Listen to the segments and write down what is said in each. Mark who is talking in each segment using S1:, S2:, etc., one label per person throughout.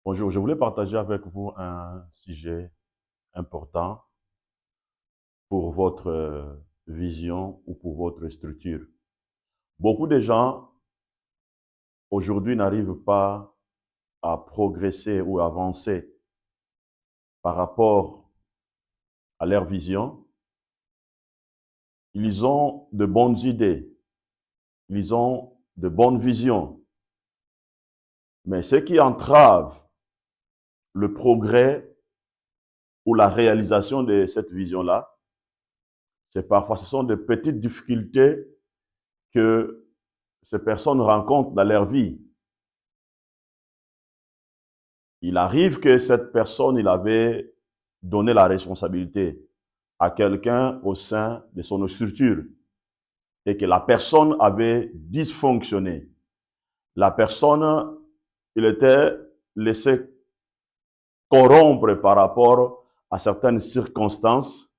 S1: Bonjour, je voulais partager avec vous un sujet important pour votre vision ou pour votre structure. Beaucoup de gens aujourd'hui n'arrivent pas à progresser ou avancer par rapport à leur vision. Ils ont de bonnes idées, ils ont de bonnes visions, mais ce qui entrave le progrès ou la réalisation de cette vision-là, c'est parfois, ce sont de petites difficultés que ces personnes rencontrent dans leur vie. Il arrive que cette personne, il avait donné la responsabilité à quelqu'un au sein de son structure et que la personne avait dysfonctionné. La personne, il était laissé corrompre par rapport à certaines circonstances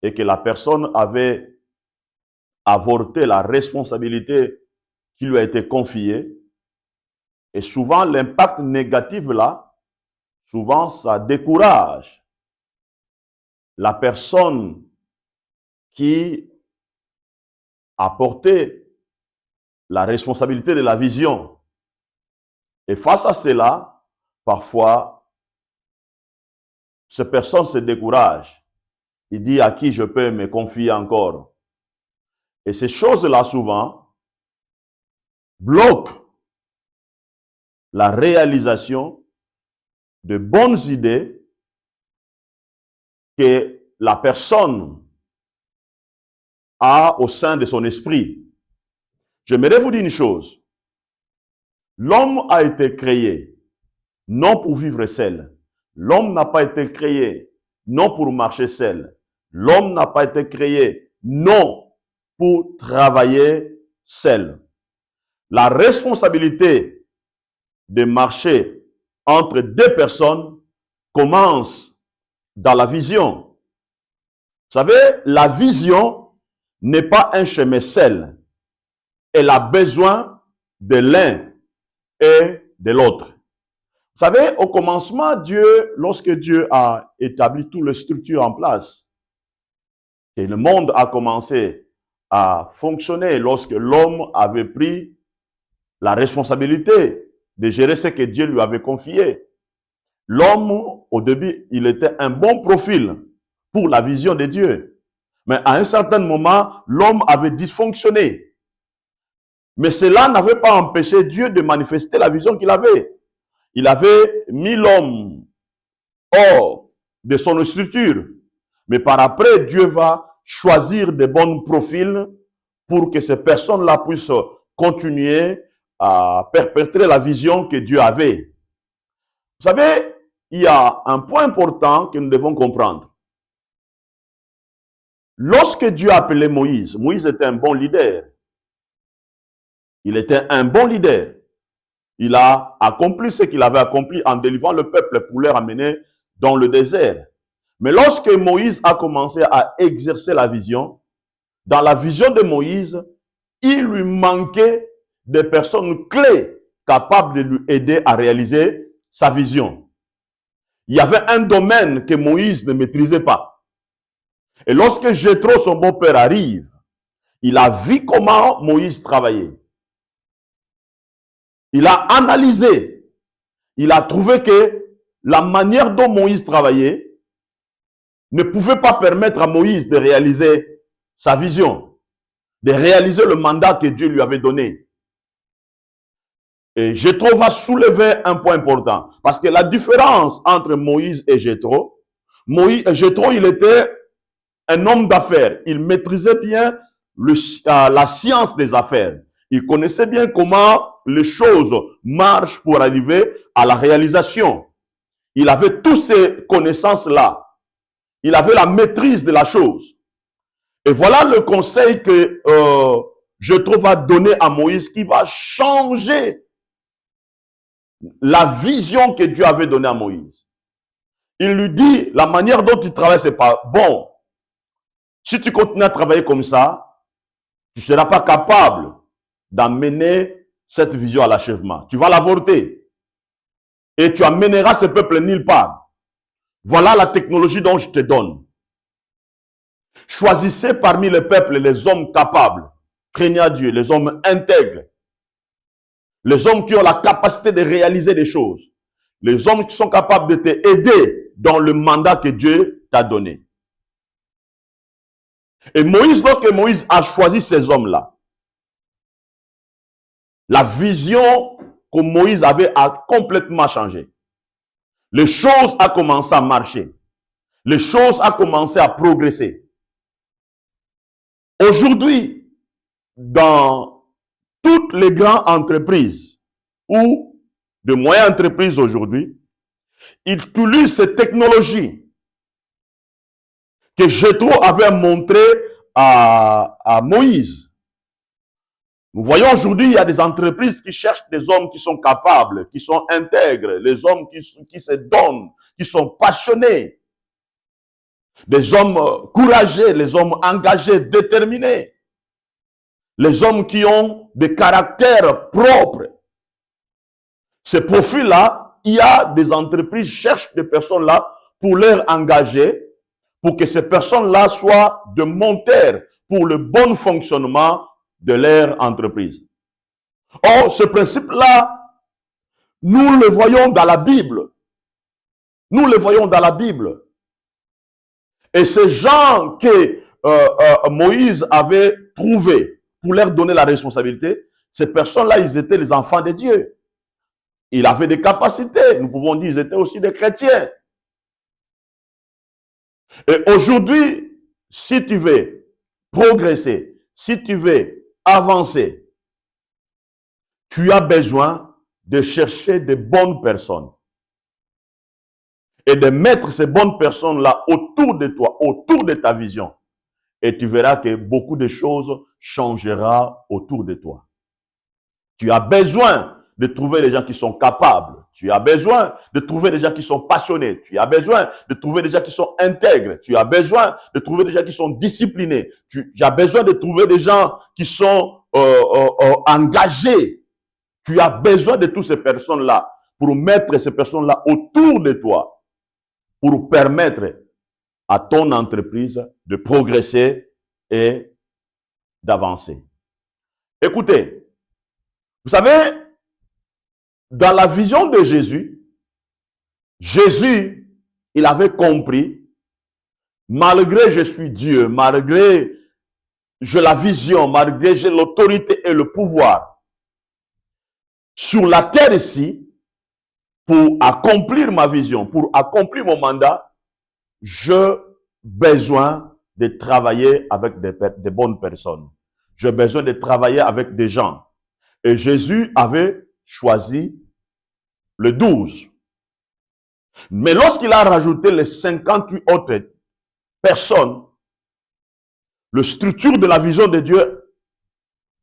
S1: et que la personne avait avorté la responsabilité qui lui a été confiée. Et souvent, l'impact négatif là, souvent, ça décourage la personne qui a porté la responsabilité de la vision. Et face à cela, parfois, cette personne se décourage. Il dit à qui je peux me confier encore. Et ces choses-là, souvent, bloquent la réalisation de bonnes idées que la personne a au sein de son esprit. J'aimerais vous dire une chose. L'homme a été créé non pour vivre seul. L'homme n'a pas été créé non pour marcher seul. L'homme n'a pas été créé non pour travailler seul. La responsabilité de marcher entre deux personnes commence dans la vision. Vous savez, la vision n'est pas un chemin seul. Elle a besoin de l'un et de l'autre. Vous savez, au commencement, lorsque Dieu a établi toutes les structures en place, et le monde a commencé à fonctionner lorsque l'homme avait pris la responsabilité de gérer ce que Dieu lui avait confié. L'homme, au début, il était un bon profil pour la vision de Dieu. Mais à un certain moment, l'homme avait dysfonctionné. Mais cela n'avait pas empêché Dieu de manifester la vision qu'il avait. Il avait mis l'homme hors de son structure. Mais par après, Dieu va choisir de bons profils pour que ces personnes-là puissent continuer à perpétrer la vision que Dieu avait. Vous savez, il y a un point important que nous devons comprendre. Lorsque Dieu a appelé Moïse, Moïse était un bon leader. Il était un bon leader. Il a accompli ce qu'il avait accompli en délivrant le peuple pour leur amener dans le désert. Mais lorsque Moïse a commencé à exercer la vision, dans la vision de Moïse, il lui manquait des personnes clés capables de lui aider à réaliser sa vision. Il y avait un domaine que Moïse ne maîtrisait pas. Et lorsque Jéthro, son beau-père, arrive, il a vu comment Moïse travaillait. Il a analysé. Il a trouvé que la manière dont Moïse travaillait ne pouvait pas permettre à Moïse de réaliser sa vision, de réaliser le mandat que Dieu lui avait donné. Et Jéthro va soulever un point important. Parce que la différence entre Moïse et Jéthro, Jéthro, il était un homme d'affaires. Il maîtrisait bien la science des affaires. Il connaissait bien comment les choses marchent pour arriver à la réalisation. Il avait toutes ces connaissances-là. Il avait la maîtrise de la chose. Et voilà le conseil que Jéthro va donner à Moïse qui va changer la vision que Dieu avait donnée à Moïse. Il lui dit, la manière dont tu travailles, c'est pas bon. Si tu continues à travailler comme ça, tu ne seras pas capable d'amener cette vision à l'achèvement. Tu vas l'avorter. et tu amèneras ce peuple nulle part. Voilà la technologie dont je te donne. Choisissez parmi le peuple les hommes capables, craignant Dieu, les hommes intègres, les hommes qui ont la capacité de réaliser des choses, les hommes qui sont capables de t'aider dans le mandat que Dieu t'a donné. Et Moïse, lorsque Moïse a choisi ces hommes-là, la vision que Moïse avait a complètement changé. Les choses ont commencé à marcher. Les choses ont commencé à progresser. Aujourd'hui, dans toutes les grandes entreprises ou de moyennes entreprises aujourd'hui, ils utilisent ces technologies que Jéthro avait montré à Moïse. Nous voyons aujourd'hui, il y a des entreprises qui cherchent des hommes qui sont capables, qui sont intègres, les hommes qui se donnent, qui sont passionnés, des hommes courageux, les hommes engagés, déterminés, les hommes qui ont des caractères propres. Ces profils-là, il y a des entreprises qui cherchent des personnes-là pour leur engager, pour que ces personnes-là soient de moteurs pour le bon fonctionnement de leur entreprise. Or, ce principe-là, nous le voyons dans la Bible. Nous le voyons dans la Bible. Et ces gens que Moïse avait trouvés pour leur donner la responsabilité, ces personnes-là, ils étaient les enfants de Dieu. Ils avaient des capacités. Nous pouvons dire qu'ils étaient aussi des chrétiens. Et aujourd'hui, si tu veux progresser, si tu veux avancer, tu as besoin de chercher de bonnes personnes et de mettre ces bonnes personnes-là autour de toi, autour de ta vision. Et tu verras que beaucoup de choses changeront autour de toi. Tu as besoin de trouver des gens qui sont capables. Tu as besoin de trouver des gens qui sont passionnés. Tu as besoin de trouver des gens qui sont intègres. Tu as besoin de trouver des gens qui sont disciplinés. Tu as besoin de trouver des gens qui sont engagés. Tu as besoin de toutes ces personnes-là pour mettre ces personnes-là autour de toi, pour permettre à ton entreprise de progresser et d'avancer. Écoutez, vous savez, dans la vision de Jésus, il avait compris, malgré je suis Dieu, malgré j'ai la vision, malgré j'ai l'autorité et le pouvoir sur la terre ici, pour accomplir ma vision, pour accomplir mon mandat, j'ai besoin de travailler avec des bonnes personnes. J'ai besoin de travailler avec des gens. Et Jésus avait choisi le 12. Mais lorsqu'il a rajouté les 58 autres personnes, la structure de la vision de Dieu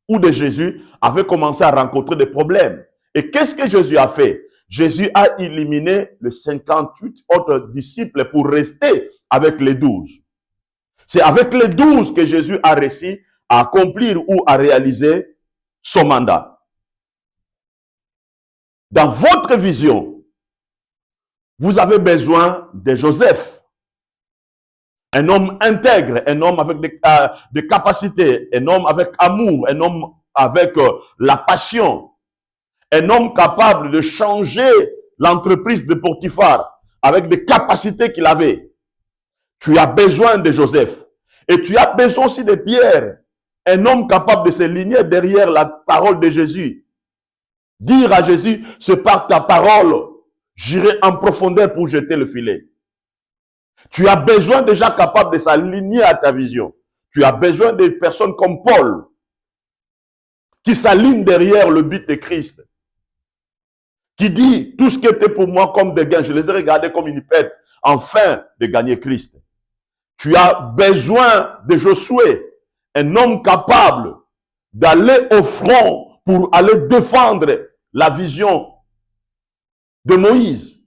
S1: ou de Jésus avait commencé à rencontrer des problèmes. Et qu'est-ce que Jésus a fait? Jésus a éliminé les 58 autres disciples pour rester avec les 12. C'est avec les 12 que Jésus a réussi à accomplir ou à réaliser son mandat. Dans votre vision, vous avez besoin de Joseph. Un homme intègre, un homme avec des capacités, un homme avec amour, un homme avec la passion, un homme capable de changer l'entreprise de Potiphar avec des capacités qu'il avait. Tu as besoin de Joseph. Et tu as besoin aussi de Pierre, un homme capable de se ligner derrière la parole de Jésus. Dire à Jésus, c'est par ta parole, j'irai en profondeur pour jeter le filet. Tu as besoin de gens capables de s'aligner à ta vision. Tu as besoin de personnes comme Paul, qui s'alignent derrière le but de Christ. Qui dit, tout ce qui était pour moi comme des gains, je les ai regardés comme une perte, afin de gagner Christ. Tu as besoin de Josué, un homme capable d'aller au front pour aller défendre la vision de Moïse.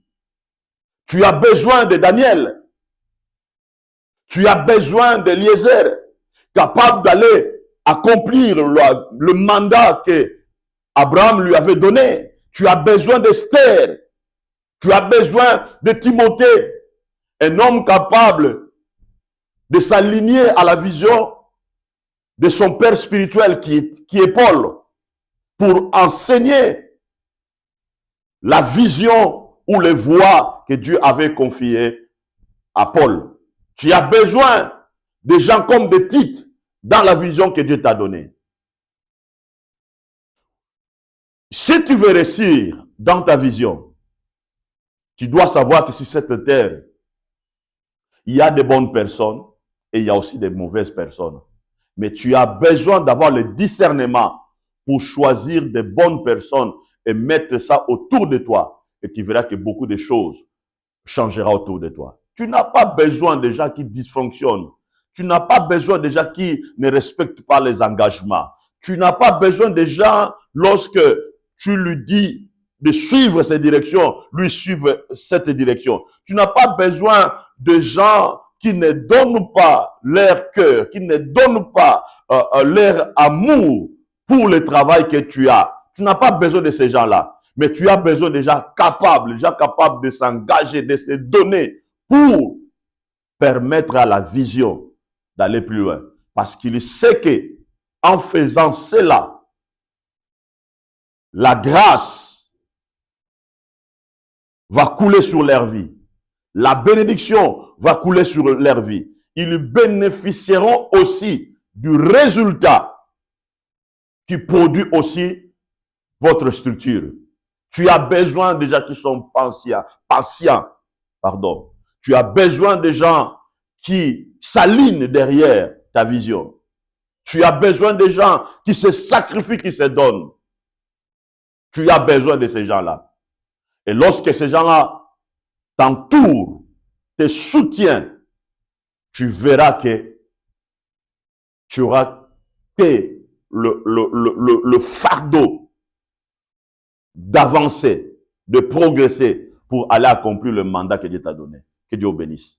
S1: Tu as besoin de Daniel. Tu as besoin d'Eliezer, capable d'aller accomplir le mandat que Abraham lui avait donné. Tu as besoin d'Esther, Tu as besoin de Timothée, un homme capable de s'aligner à la vision de son père spirituel qui est Paul, pour enseigner la vision ou les voies que Dieu avait confiées à Paul. Tu as besoin de gens comme de Tite dans la vision que Dieu t'a donnée. Si tu veux réussir dans ta vision, tu dois savoir que sur cette terre, il y a des bonnes personnes et il y a aussi des mauvaises personnes. Mais tu as besoin d'avoir le discernement pour choisir des bonnes personnes et mettre ça autour de toi. Et tu verras que beaucoup de choses changeront autour de toi. Tu n'as pas besoin de gens qui dysfonctionnent. Tu n'as pas besoin de gens qui ne respectent pas les engagements. Tu n'as pas besoin de gens, lorsque tu lui dis de suivre cette direction, lui suivre cette direction. Tu n'as pas besoin de gens qui ne donnent pas leur cœur, qui ne donnent pas leur amour pour le travail que tu as. Tu n'as pas besoin de ces gens-là. Mais tu as besoin de gens capables de s'engager, de se donner pour permettre à la vision d'aller plus loin. Parce qu'il sait que en faisant cela, la grâce va couler sur leur vie. La bénédiction va couler sur leur vie. Ils bénéficieront aussi du résultat qui produit aussi votre structure. Tu as besoin de gens qui sont patients. Tu as besoin de gens qui s'alignent derrière ta vision. Tu as besoin de gens qui se sacrifient, qui se donnent. Tu as besoin de ces gens-là. Et lorsque ces gens-là t'entourent, te soutiennent, tu verras que tu auras que le fardeau d'avancer, de progresser pour aller accomplir le mandat que Dieu t'a donné. Que Dieu bénisse.